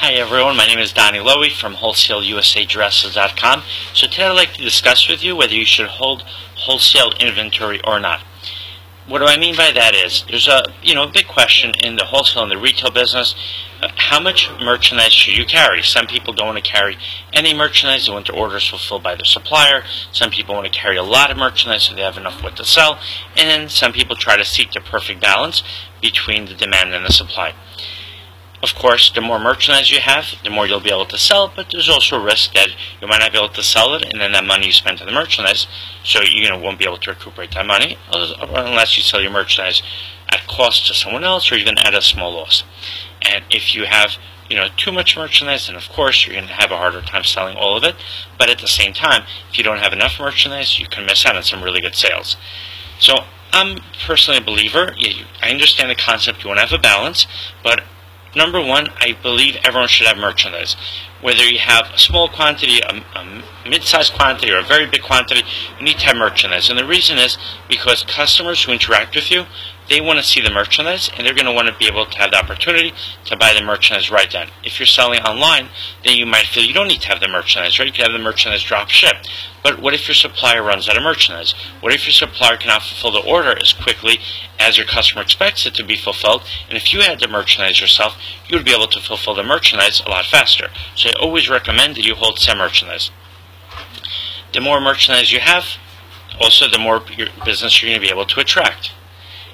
Hi everyone, my name is Donnie Lowy from WholesaleUSADresses.com. So today I'd like to discuss with you whether you should hold wholesale inventory or not. What do I mean by that is, there's a big question in the wholesale and the retail business. How much merchandise should you carry? Some people don't want to carry any merchandise. They want their orders fulfilled by their supplier. Some people want to carry a lot of merchandise so they have enough what to sell. And then some people try to seek the perfect balance between the demand and the supply. Of course, the more merchandise you have, the more you'll be able to sell, but there's also a risk that you might not be able to sell it, and then that money you spent on the merchandise, so you won't be able to recuperate that money, unless you sell your merchandise at cost to someone else, or even at a small loss. And if you have too much merchandise, then of course you're going to have a harder time selling all of it, but at the same time, if you don't have enough merchandise, you can miss out on some really good sales. So I'm personally a believer. I understand the concept, you want to have a balance, but number one, I believe everyone should have merchandise. Whether you have a small quantity, a mid-sized quantity, or a very big quantity, you need to have merchandise. And the reason is because customers who interact with you, they want to see the merchandise, and they're going to want to be able to have the opportunity to buy the merchandise right then. If you're selling online, then you might feel you don't need to have the merchandise, right? You can have the merchandise drop shipped. But what if your supplier runs out of merchandise? What if your supplier cannot fulfill the order as quickly as your customer expects it to be fulfilled? And if you had the merchandise yourself, you would be able to fulfill the merchandise a lot faster. So I always recommend that you hold some merchandise. The more merchandise you have, also the more your business you're going to be able to attract.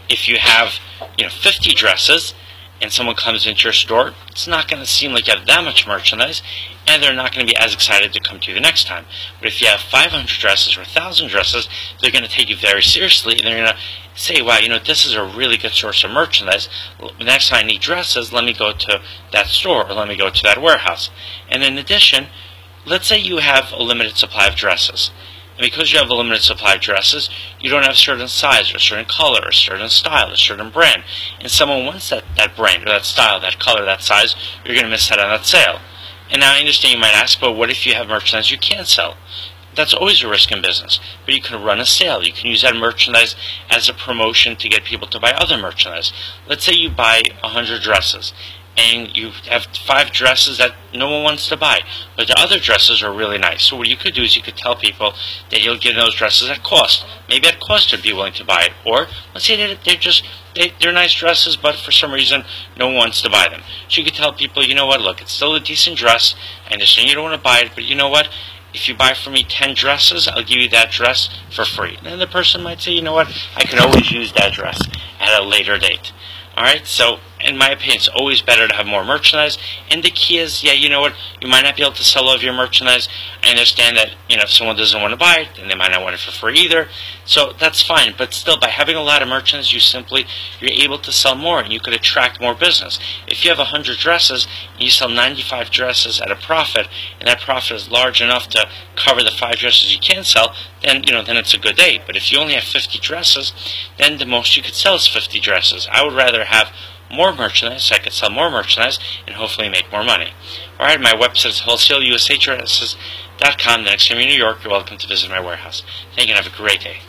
If you have 50 dresses and someone comes into your store, it's not going to seem like you have that much merchandise, and they're not going to be as excited to come to you the next time. But if you have 500 dresses or 1,000 dresses, they're going to take you very seriously, and they're going to say, wow, this is a really good source of merchandise. The next time I need dresses, let me go to that store, or let me go to that warehouse. And in addition, let's say you have a limited supply of dresses. And because you have a limited supply of dresses, you don't have a certain size, or a certain color, or a certain style, a certain brand. And someone wants that brand, or that style, that color, that size, you're going to miss out on that sale. And now I understand you might ask, but what if you have merchandise you can't sell? That's always a risk in business. But you can run a sale. You can use that merchandise as a promotion to get people to buy other merchandise. Let's say you buy 100 dresses, and you have 5 dresses that no one wants to buy, but the other dresses are really nice. So what you could do is you could tell people that you'll give those dresses at cost. Maybe at cost they'd be willing to buy it. Or let's say they're nice dresses, but for some reason no one wants to buy them. So you could tell people, look, it's still a decent dress. I understand you don't want to buy it, but you know what? If you buy from me 10 dresses, I'll give you that dress for free. And then the person might say, I can always use that dress at a later date. Alright, so in my opinion, it's always better to have more merchandise. And the key is, you might not be able to sell all of your merchandise. I understand that, if someone doesn't want to buy it, then they might not want it for free either. So that's fine. But still, by having a lot of merchandise, you're able to sell more, and you could attract more business. If you have 100 dresses, and you sell 95 dresses at a profit, and that profit is large enough to cover the 5 dresses you can sell, then it's a good day. But if you only have 50 dresses, then the most you could sell is 50 dresses. I would rather have more merchandise so I could sell more merchandise and hopefully make more money. Alright, my website is WholesaleUSADresses.com. The next time you're in New York, you're welcome to visit my warehouse. Thank you and have a great day.